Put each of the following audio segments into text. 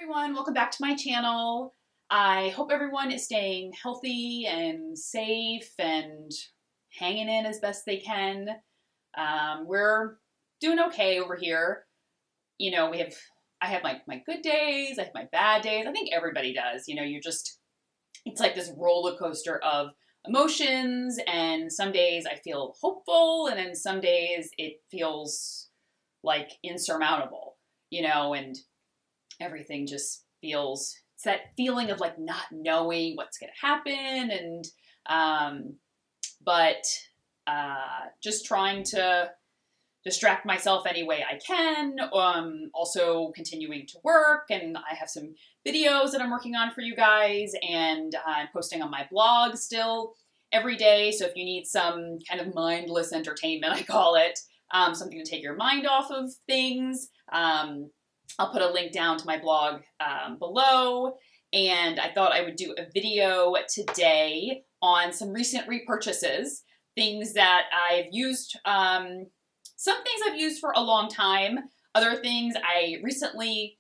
everyone, welcome back to my channel. I hope everyone is staying healthy and safe and hanging in as best they can. We're doing okay over here. You know, I have my good days, I have my bad days. I think everybody does. You know, it's like this roller coaster of emotions, and some days I feel hopeful, and then some days it feels like insurmountable, and everything just feels, it's that feeling of like not knowing what's going to happen, and just trying to distract myself any way I can. Also continuing to work, and I have some videos that I'm working on for you guys, and I'm posting on my blog still every day. So if you need some kind of mindless entertainment, I call it, something to take your mind off of things, I'll put a link down to my blog below. And I thought I would do a video today on some recent repurchases, things that I've used, some things I've used for a long time, other things I recently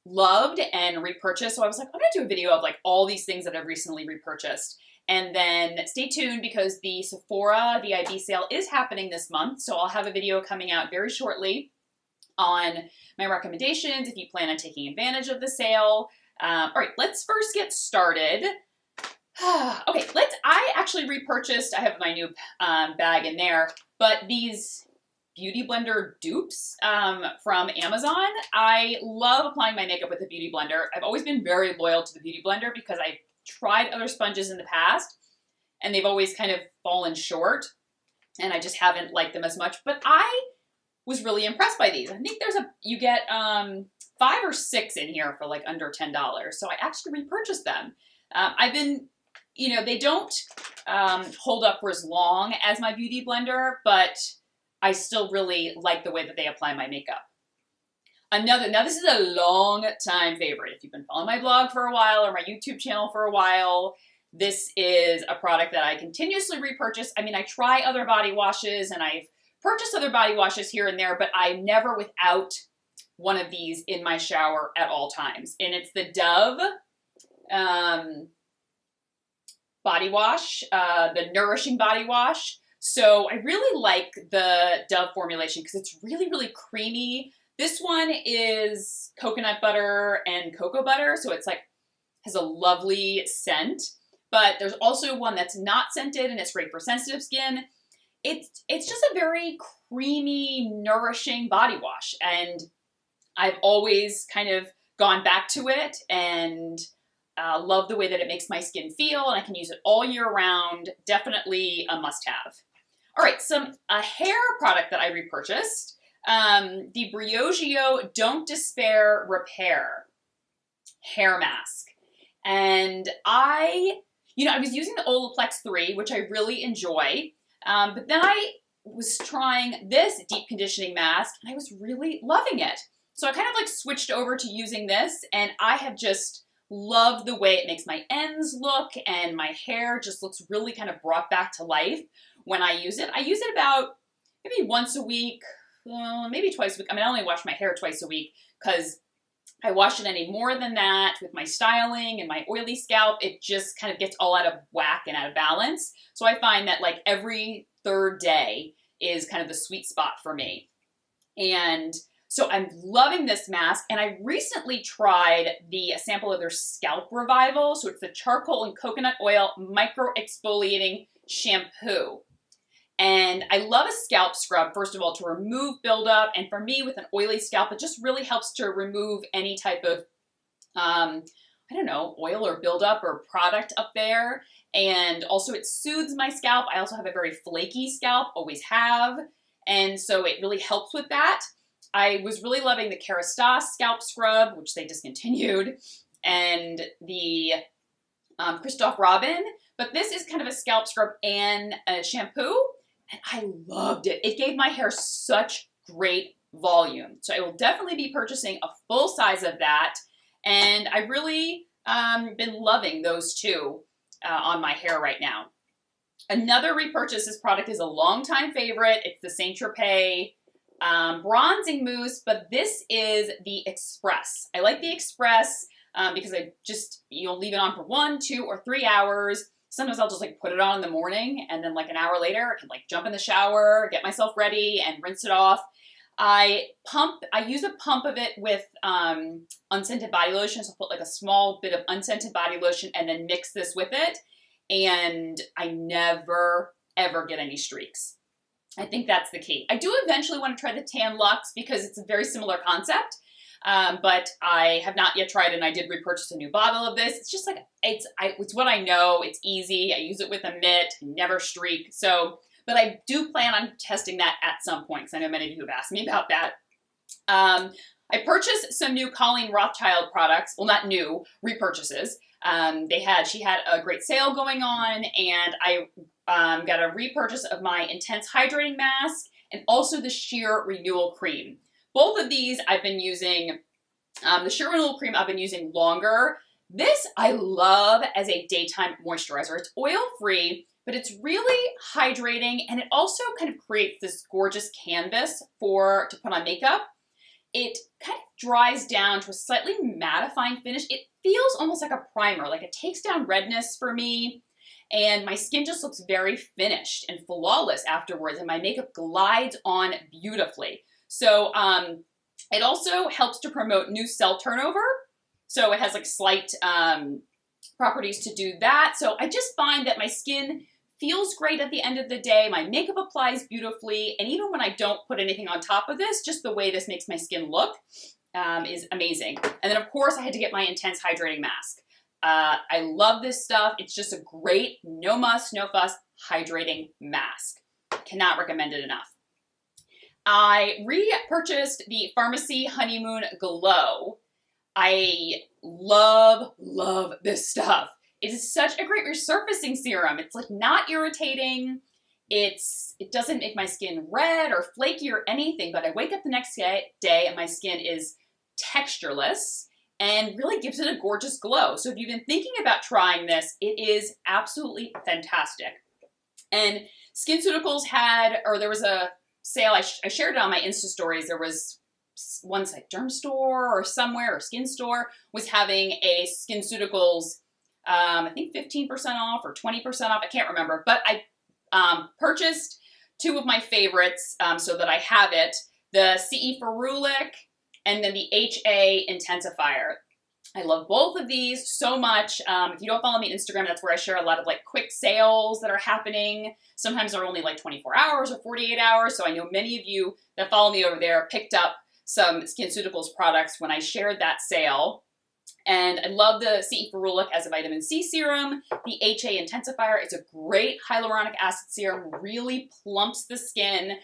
loved and repurchased. So I was like, I'm gonna do a video of like all these things that I've recently repurchased. And then stay tuned because the Sephora VIB sale is happening this month. So I'll have a video coming out very shortly on my recommendations if you plan on taking advantage of the sale. All right, let's first get started. Okay, I actually repurchased, I have my new bag in there, but these Beauty Blender dupes from Amazon. I love applying my makeup with a Beauty Blender. I've always been very loyal to the Beauty Blender because I've tried other sponges in the past and they've always kind of fallen short and I just haven't liked them as much, but I was really impressed by these. I think you get 5 or 6 in here for like under $10. So I actually repurchased them. They don't hold up for as long as my Beauty Blender, but I still really like the way that they apply my makeup. Now this is a long time favorite. If you've been following my blog for a while or my YouTube channel for a while, this is a product that I continuously repurchase. I mean, I try other body washes and I've purchased other body washes here and there, but I'm never without one of these in my shower at all times. And it's the Dove body wash, the Nourishing Body Wash. So I really like the Dove formulation because it's really, really creamy. This one is coconut butter and cocoa butter, so it's like has a lovely scent. But there's also one that's not scented and it's great for sensitive skin. It's just a very creamy, nourishing body wash, and I've always kind of gone back to it and love the way that it makes my skin feel, and I can use it all year round. Definitely a must-have. All right, a hair product that I repurchased, the Briogeo Don't Despair Repair hair mask. And I was using the Olaplex 3, which I really enjoy, but then I was trying this deep conditioning mask and I was really loving it. So I kind of like switched over to using this, and I have just loved the way it makes my ends look, and my hair just looks really kind of brought back to life when I use it. I use it about maybe once a week, maybe twice a week. I mean, I only wash my hair twice a week because I wash it any more than that with my styling and my oily scalp. It just kind of gets all out of whack and out of balance. So I find that like every third day is kind of the sweet spot for me. And so I'm loving this mask, and I recently tried a sample of their Scalp Revival. So it's the charcoal and coconut oil micro exfoliating shampoo. And I love a scalp scrub, first of all, to remove buildup. And for me, with an oily scalp, it just really helps to remove any type of, oil or buildup or product up there. And also it soothes my scalp. I also have a very flaky scalp, always have. And so it really helps with that. I was really loving the Kerastase scalp scrub, which they discontinued, and the Christophe Robin. But this is kind of a scalp scrub and a shampoo. And I loved it. It gave my hair such great volume. So I will definitely be purchasing a full size of that. And I really been loving those two on my hair right now. Another repurchase, this product is a longtime favorite. It's the Saint Tropez bronzing mousse, but this is the Express. I like the Express because you'll leave it on for 1, 2, or 3 hours. Sometimes I'll just like put it on in the morning and then like an hour later I can like jump in the shower, get myself ready and rinse it off. I use a pump of it with unscented body lotion. So I'll put like a small bit of unscented body lotion and then mix this with it. And I never, ever get any streaks. I think that's the key. I do eventually want to try the Tan Luxe because it's a very similar concept. But I have not yet tried it, and I did repurchase a new bottle of this. It's just like, it's what I know. It's easy. I use it with a mitt, never streak. So, but I do plan on testing that at some point because I know many of you have asked me about that. I purchased some new Colleen Rothschild products. Well, not new, repurchases. She had a great sale going on, and I got a repurchase of my Intense Hydrating Mask and also the Sheer Renewal Cream. Both of these I've been using, the Sheer Renewal Cream I've been using longer. This I love as a daytime moisturizer. It's oil-free, but it's really hydrating, and it also kind of creates this gorgeous canvas to put on makeup. It kind of dries down to a slightly mattifying finish. It feels almost like a primer, like it takes down redness for me, and my skin just looks very finished and flawless afterwards, and my makeup glides on beautifully. So it also helps to promote new cell turnover. So it has like slight properties to do that. So I just find that my skin feels great at the end of the day. My makeup applies beautifully. And even when I don't put anything on top of this, just the way this makes my skin look is amazing. And then of course I had to get my Intense Hydrating Mask. I love this stuff. It's just a great, no muss, no fuss, hydrating mask. Cannot recommend it enough. I repurchased the Pharmacy Honeymoon Glow. I love this stuff. It is such a great resurfacing serum. It's like not irritating. It doesn't make my skin red or flaky or anything, but I wake up the next day and my skin is textureless and really gives it a gorgeous glow. So if you've been thinking about trying this, it is absolutely fantastic. And SkinCeuticals there was a sale, I shared it on my Insta stories. There was one site, Derm Store or somewhere, or Skin Store, was having a SkinCeuticals, I think 15% off or 20% off. I can't remember, but I purchased 2 of my favorites so that I have it, the CE Ferulic and then the HA Intensifier. I love both of these so much. If you don't follow me on Instagram, that's where I share a lot of like quick sales that are happening. Sometimes they're only like 24 hours or 48 hours. So I know many of you that follow me over there picked up some SkinCeuticals products when I shared that sale. And I love the CE Ferulic as a vitamin C serum. The HA Intensifier is a great hyaluronic acid serum, really plumps the skin,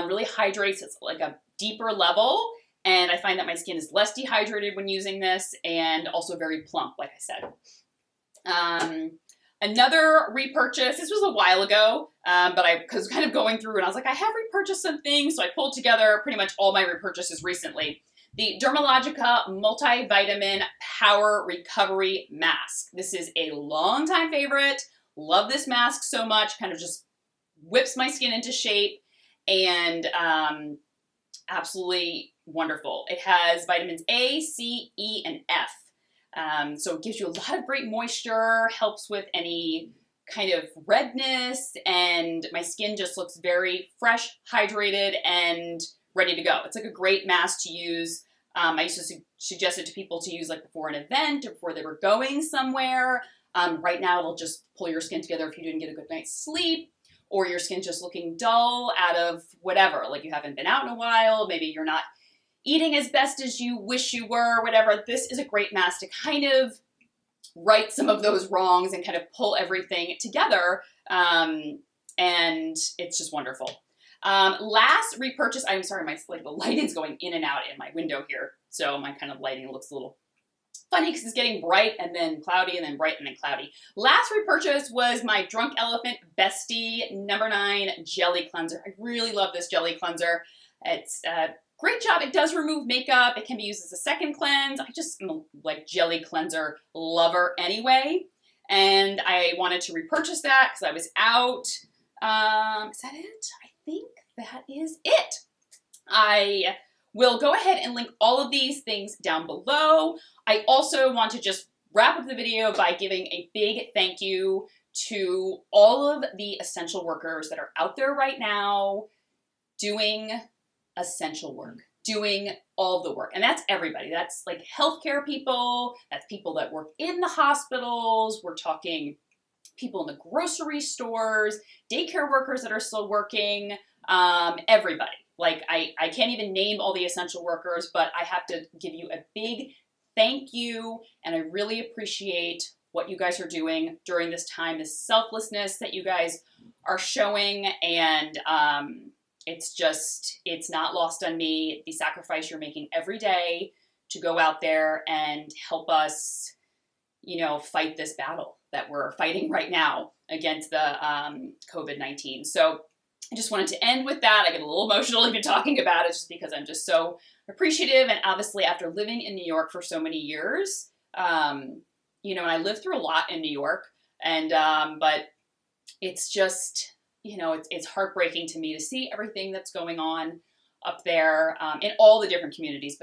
really hydrates. It's like a deeper level. And I find that my skin is less dehydrated when using this and also very plump, like I said. Another repurchase, this was a while ago, but I was kind of going through and I was like, I have repurchased some things. So I pulled together pretty much all my repurchases recently. The Dermalogica Multivitamin Power Recovery Mask. This is a longtime favorite. Love this mask so much. Kind of just whips my skin into shape and absolutely wonderful. It has vitamins A, C, E, and F. So it gives you a lot of great moisture, helps with any kind of redness, and my skin just looks very fresh, hydrated, and ready to go. It's like a great mask to use. I used to suggest it to people to use like before an event or before they were going somewhere. Right now it'll just pull your skin together if you didn't get a good night's sleep, or your skin's just looking dull out of whatever, like you haven't been out in a while, maybe you're not eating as best as you wish you were, whatever. This is a great mask to kind of right some of those wrongs and kind of pull everything together, and it's just wonderful. Last repurchase, I'm sorry, the lighting's going in and out in my window here, so my kind of lighting looks a little funny because it's getting bright and then cloudy and then bright and then cloudy. Last repurchase was my Drunk Elephant Bestie No. 9 Jelly Cleanser. I really love this jelly cleanser. It's a great job. It does remove makeup. It can be used as a second cleanse. I just am a like jelly cleanser lover anyway, and I wanted to repurchase that because I was out. Is that it? I think that is it. I will go ahead and link all of these things down below. I also want to just wrap up the video by giving a big thank you to all of the essential workers that are out there right now doing essential work, doing all the work. And that's everybody. That's like healthcare people, that's people that work in the hospitals, we're talking people in the grocery stores, daycare workers that are still working, everybody. Like I can't even name all the essential workers, but I have to give you a big thank you, and I really appreciate what you guys are doing during this time, this selflessness that you guys are showing, and it's not lost on me, the sacrifice you're making every day to go out there and help us, you know, fight this battle that we're fighting right now against the COVID-19. So I just wanted to end with that. I get a little emotional even talking about it just because I'm just so appreciative. And obviously after living in New York for so many years, you know, and I lived through a lot in New York, and but it's just, you know, it's heartbreaking to me to see everything that's going on up there in all the different communities.